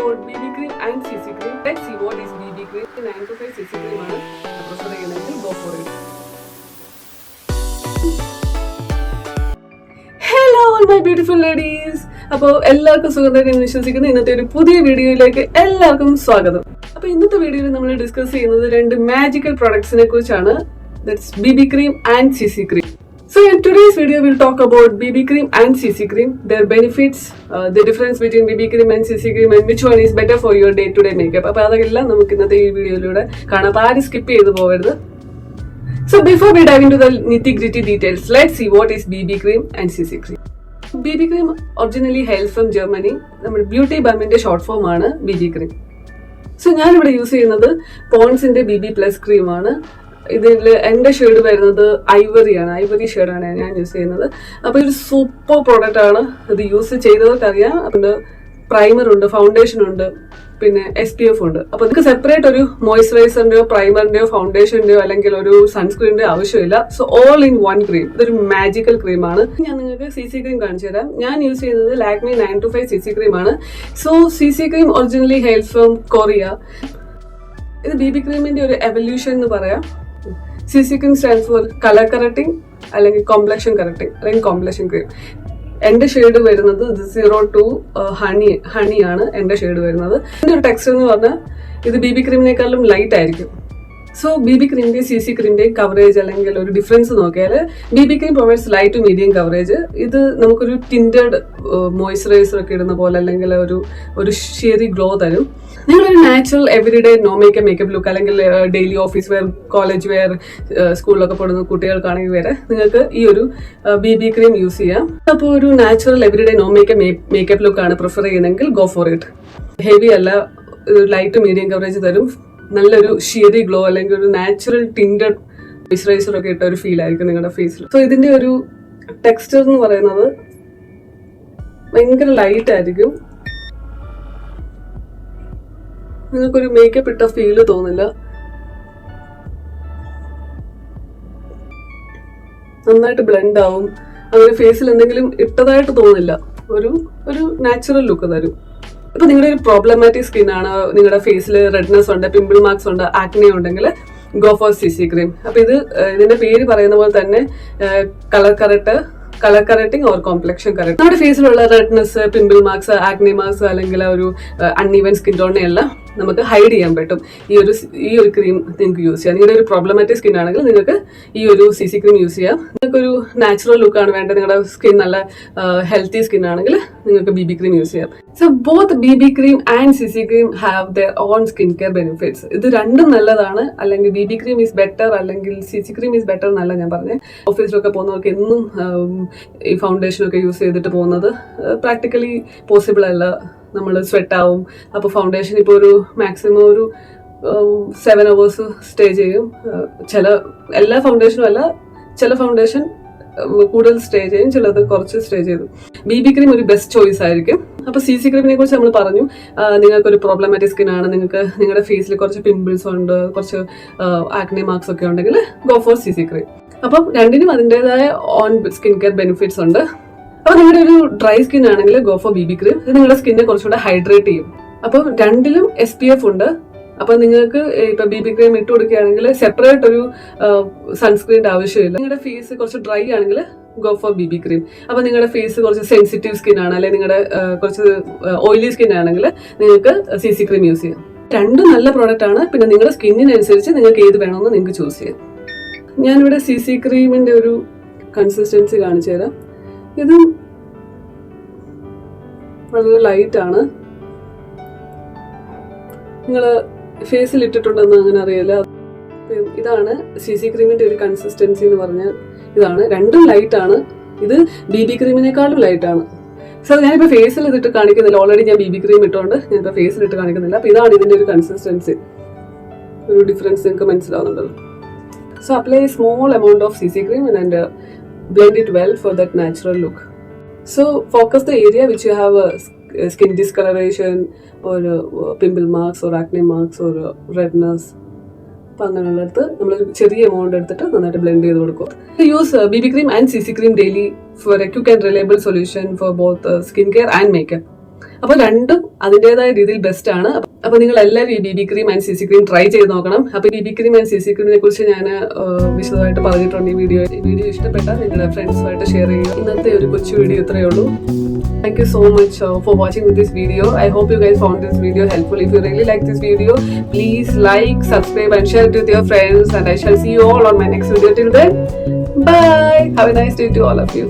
about BB cream and CC cream. Let's see what is BB cream. 9 to 5 CC cream ആണ് prefer ചെയ്യുന്നതെങ്കിൽ go for it. Hello all my beautiful ladies. അപ്പോൾ എല്ലാവർക്കും സുഖമായിട്ട് വിശ്വസിക്കുന്നു. ഇന്നത്തെ ഒരു പുതിയ വീഡിയോയിലേക്ക് എല്ലാവർക്കും സ്വാഗതം. അപ്പോൾ ഇന്നത്തെ വീഡിയോയിൽ നമ്മൾ ഡിസ്കസ് ചെയ്യുന്നത് രണ്ട് മാജിക്കൽ പ്രൊഡക്ട്സിനെ കുറിച്ചാണ്. That's BB cream and CC cream. So in today's video we'll talk about BB cream and CC cream, their benefits, the difference between BB cream and CC cream and which one is better for your day-to-day makeup. അപ്പോൾ അതെല്ലാം നമുക്ക് ഇന്നത്തെ ഈ വീഡിയോയിലൂടെ കാണാം. അപ്പോൾ ആരും skip ചെയ്ത് പോകരുത്. So before we dive into the nitty-gritty details, let's see what is BB cream and CC cream. BB cream originally hails from Germany. നമ്മുടെ ബ്യൂട്ടി ബമ്മിന്റെ ഷോർട്ട് ഫോം ആണ് BB cream. സോ ഞാനിവിടെ യൂസ് ചെയ്യുന്നത് പോൺസിന്റെ BB plus ക്രീമാണ്. ഇതിൽ എൻ്റെ shade വരുന്നത് Ivory ഷെയ്ഡാണ് ഞാൻ യൂസ് ചെയ്യുന്നത്. അപ്പോൾ ഒരു സൂപ്പർ പ്രോഡക്റ്റ് ആണ്. ഇത് യൂസ് ചെയ്തവർക്ക് അറിയാം. അതുകൊണ്ട് പ്രൈമർ ഉണ്ട്, ഫൗണ്ടേഷൻ ഉണ്ട്, പിന്നെ SPF ഉണ്ട്. അപ്പോൾ നിങ്ങൾക്ക് സെപ്പറേറ്റ് ഒരു മോയ്സ്ചറൈസറിന്റെയോ പ്രൈമറിന്റെയോ ഫൗണ്ടേഷന്റെയോ അല്ലെങ്കിൽ ഒരു സൺസ്ക്രീനിന്റെയോ ആവശ്യമില്ല. So all in one cream. ഇതൊരു മാജിക്കൽ ക്രീമാണ്. ഞാൻ നിങ്ങൾക്ക് CC ക്രീം കാണിച്ചു തരാം. ഞാൻ യൂസ് ചെയ്യുന്നത് ലാക്മി 9 to 5 CC ക്രീമാണ്. So CC cream originally hails from Korea. ഇത് BB ക്രീമിന്റെ ഒരു എവല്യൂഷൻ എന്ന് പറയാം. CC cream stands for color correcting അല്ലെങ്കിൽ കോംപ്ലക്ഷൻ കറക്റ്റിംഗ് അല്ലെങ്കിൽ കോംപ്ലക്ഷൻ ക്രീം. എൻ്റെ ഷെയ്ഡ് വരുന്നത് 02 ഹണി ആണ് എൻ്റെ ഷെയ്ഡ് വരുന്നത്. ഇതിൻ്റെ ഒരു ടെക്സ്ചർ എന്ന് പറഞ്ഞാൽ ഇത് BB ക്രീമിനേക്കാളും ലൈറ്റ് ആയിരിക്കും. സോ BB ക്രീമിന്റെയും CC ക്രീമിന്റെയും കവറേജ് അല്ലെങ്കിൽ ഒരു ഡിഫറൻസ് നോക്കിയാൽ BB cream provides light to medium coverage. ഇത് നമുക്കൊരു ടിൻറ്റഡ് മോയ്സ്ചറൈസർ ഒക്കെ ഇടുന്ന പോലെ അല്ലെങ്കിൽ ഒരു ഷെയറി ഗ്ലോ തരും. നിങ്ങളൊരു natural everyday no makeup look അല്ലെങ്കിൽ daily office wear, college wear, സ്കൂളിലൊക്കെ പോകുന്ന കുട്ടികൾക്കാണെങ്കിൽ വരെ നിങ്ങൾക്ക് ഈ ഒരു BB ക്രീം യൂസ് ചെയ്യാം. അപ്പോൾ ഒരു നാച്ചുറൽ എവറിഡേ നോ മേക്കപ്പ് ലുക്കാണ് പ്രിഫർ ചെയ്യുന്നതെങ്കിൽ ഗോ ഫോർ ഇറ്റ്. ഹെവി അല്ല, ലൈറ്റ് മീഡിയം കവറേജ് തരും. നല്ലൊരു ഷിയറി ഗ്ലോ അല്ലെങ്കിൽ ഒരു നാച്ചുറൽ ടിൻറ്റഡ് മോയ്സ്ചറൈസർ ഒക്കെ ഇട്ട ഒരു ഫീൽ ആയിരിക്കും നിങ്ങളുടെ ഫേസിൽ. സോ ഇതിന്റെ ഒരു ടെക്സ്ചർ എന്ന് പറയുന്നത് ഭയങ്കര ലൈറ്റ് ആയിരിക്കും. നിങ്ങൾക്കൊരു മേക്കപ്പ് ഇട്ട ഫീല് തോന്നില്ല. നന്നായിട്ട് ബ്ലെൻഡ് ആവും. അങ്ങനെ ഫേസിൽ എന്തെങ്കിലും ഇട്ടതായിട്ട് തോന്നില്ല. ഒരു നാച്ചുറൽ ലുക്ക് തരും. ഇപ്പൊ നിങ്ങളുടെ ഒരു പ്രോബ്ലമാറ്റിക് സ്കിൻ ആണ്, നിങ്ങളുടെ ഫേസിൽ റെഡ്നെസ് ഉണ്ട്, പിമ്പിൾ മാർക്സ് ഉണ്ട്, ആക്നെ ഉണ്ടെങ്കിൽ ഗോ ഫോർ CC ക്രീം. അപ്പൊ ഇതിന്റെ പേര് പറയുന്ന പോലെ തന്നെ colour correcting or complexion correct. നമ്മുടെ ഫേസിലുള്ള redness, pimple marks, acne marks അല്ലെങ്കിൽ ഒരു അൺഈവൻ സ്കിൻ ടോണിനെ എല്ലാം നമുക്ക് ഹൈഡ് ചെയ്യാൻ പറ്റും ഈ ഒരു ക്രീം നിങ്ങൾക്ക് യൂസ് ചെയ്യാം. നിങ്ങളുടെ ഒരു പ്രോബ്ലമാറ്റിക് സ്കിൻ ആണെങ്കിൽ നിങ്ങൾക്ക് ഈ ഒരു CC ക്രീം യൂസ് ചെയ്യാം. നിങ്ങൾക്കൊരു നാച്ചുറൽ ലുക്കാണ് വേണ്ടത്, നിങ്ങളുടെ സ്കിൻ നല്ല ഹെൽത്തി സ്കിൻ ആണെങ്കിൽ നിങ്ങൾക്ക് BB ക്രീം യൂസ് ചെയ്യാം. So both BB cream and CC cream have their own skin care benefits. ഇത് രണ്ടും നല്ലതാണ്. അല്ലെങ്കിൽ BB ക്രീം ഈസ് ബെറ്റർ അല്ലെങ്കിൽ CC ക്രീം ഈസ് ബെറ്റർ എന്നല്ല ഞാൻ പറഞ്ഞത്. ഓഫീസിലൊക്കെ പോകുന്നവർക്ക് എന്നും ഈ ഫൗണ്ടേഷനൊക്കെ യൂസ് ചെയ്തിട്ട് പോകുന്നത് പ്രാക്ടിക്കലി പോസിബിൾ അല്ല. നമ്മൾ സ്വെറ്റ് ആവും. അപ്പോൾ ഫൗണ്ടേഷൻ ഇപ്പോൾ ഒരു മാക്സിമം ഒരു 7 hours സ്റ്റേ ചെയ്യും. എല്ലാ ഫൗണ്ടേഷനും അല്ല, ചില ഫൗണ്ടേഷൻ കൂടുതൽ സ്റ്റേ ചെയ്യും, ചിലത് കുറച്ച് സ്റ്റേ ചെയ്തു. BB ക്രീം ഒരു ബെസ്റ്റ് ചോയ്സ് ആയിരിക്കും. അപ്പോൾ CC ക്രീമിനെ കുറിച്ച് നമ്മൾ പറഞ്ഞു. നിങ്ങൾക്കൊരു പ്രോബ്ലമാറ്റിക് സ്കിൻ ആണ്, നിങ്ങൾക്ക് നിങ്ങളുടെ ഫേസിൽ കുറച്ച് പിമ്പിൾസ് ഉണ്ട്, കുറച്ച് ആക്നെ മാർക്സ് ഒക്കെ ഉണ്ടെങ്കിൽ ഗോ ഫോർ CC ക്രീം. അപ്പം രണ്ടിനും അതിൻ്റെതായ ഓൺ സ്കിൻ കെയർ ബെനിഫിറ്റ്സ് ഉണ്ട്. അപ്പോൾ നിങ്ങളുടെ ഒരു ഡ്രൈ സ്കിൻ ആണെങ്കിൽ ഗോ ഫോർ BB ക്രീം. ഇത് നിങ്ങളുടെ സ്കിന്നെ കുറച്ചുകൂടെ ഹൈഡ്രേറ്റ് ചെയ്യും. അപ്പം രണ്ടിലും SPF ഉണ്ട്. അപ്പൊ നിങ്ങൾക്ക് ഇപ്പൊ BB ക്രീം ഇട്ട് കൊടുക്കുകയാണെങ്കിൽ സെപ്പറേറ്റ് ഒരു സൺസ്ക്രീനിന്റെ ആവശ്യമില്ല. നിങ്ങളുടെ ഫേസ് കുറച്ച് ഡ്രൈ ആണെങ്കിൽ ഗോ ഫോർ BB ക്രീം. അപ്പൊ നിങ്ങളുടെ ഫേസ് കുറച്ച് സെൻസിറ്റീവ് സ്കിൻ ആണ് അല്ലെങ്കിൽ നിങ്ങളുടെ കുറച്ച് ഓയിലി സ്കിൻ ആണെങ്കിൽ നിങ്ങൾക്ക് CC ക്രീം യൂസ് ചെയ്യാം. രണ്ടും നല്ല പ്രോഡക്റ്റ് ആണ്. പിന്നെ നിങ്ങളുടെ സ്കിന്നിനനുസരിച്ച് നിങ്ങൾക്ക് ഏത് വേണമെന്ന് നിങ്ങൾക്ക് ചൂസ് ചെയ്യാം. ഞാനിവിടെ CC ക്രീമിന്റെ ഒരു കൺസിസ്റ്റൻസി കാണിച്ചു തരാം. ഇത് വളരെ ലൈറ്റ് ആണ്. നിങ്ങൾ ഫേസിൽ ഇട്ടിട്ടുണ്ടെന്ന് അങ്ങനെ അറിയില്ല. ഇതാണ് CC ക്രീമിന്റെ ഒരു കൺസിസ്റ്റൻസി എന്ന് പറഞ്ഞാൽ ഇതാണ്. രണ്ടും ലൈറ്റ് ആണ്. ഇത് BB ക്രീമിനേക്കാളും ലൈറ്റ് ആണ്. സോ ഞാനിപ്പോൾ ഫേസിൽ ഇതിട്ട് കാണിക്കുന്നില്ല. ഓൾറെഡി ഞാൻ BB ക്രീം ഇട്ടുകൊണ്ട് ഞാനിപ്പോൾ ഫേസിൽ ഇട്ട് കാണിക്കുന്നില്ല. അപ്പോൾ ഇതാണ് ഇതിന്റെ ഒരു കൺസിസ്റ്റൻസി. ഒരു ഡിഫറൻസ് നിങ്ങൾക്ക് മനസ്സിലാവുന്നുണ്ടല്ലോ. So apply a small amount of CC cream and blend it well for that natural look. So focus the area which you have skin discoloration or pimple marks or acne marks or redness. അപ്പോൾ അങ്ങനെയുള്ളടത്ത് നമ്മളൊരു ചെറിയ amount എടുത്തിട്ട് നന്നായിട്ട് blend ചെയ്ത് കൊടുക്കും. Use BB cream and CC cream daily for a quick and reliable solution for both skin care and makeup. അപ്പോൾ രണ്ടും അതിൻ്റെതായ രീതിയിൽ ബെസ്റ്റ് ആണ്. അപ്പോൾ നിങ്ങൾ എല്ലാവരും ഈ BB cream and CC cream try ചെയ്ത് നോക്കണം. അപ്പോൾ BB ക്രീം ആൻഡ് CC ക്രീമിനെ കുറിച്ച് ഞാൻ വിശദമായിട്ട് പറഞ്ഞിട്ടുണ്ട് ഈ വീഡിയോ ഇഷ്ടപ്പെട്ടാൽ നിങ്ങളുടെ ഫ്രണ്ട്സുമായിട്ട് ഷെയർ ചെയ്യുക. ഇന്നത്തെ ഒരു കൊച്ചു വീഡിയോ ഇത്രയേ ഉള്ളൂ. Thank you so much for watching this video. I hope you guys found this video helpful. If you really like this video, please like, subscribe and share it with your friends, and I shall see you all on my next video. Till then, bye. Have a nice day to all of you.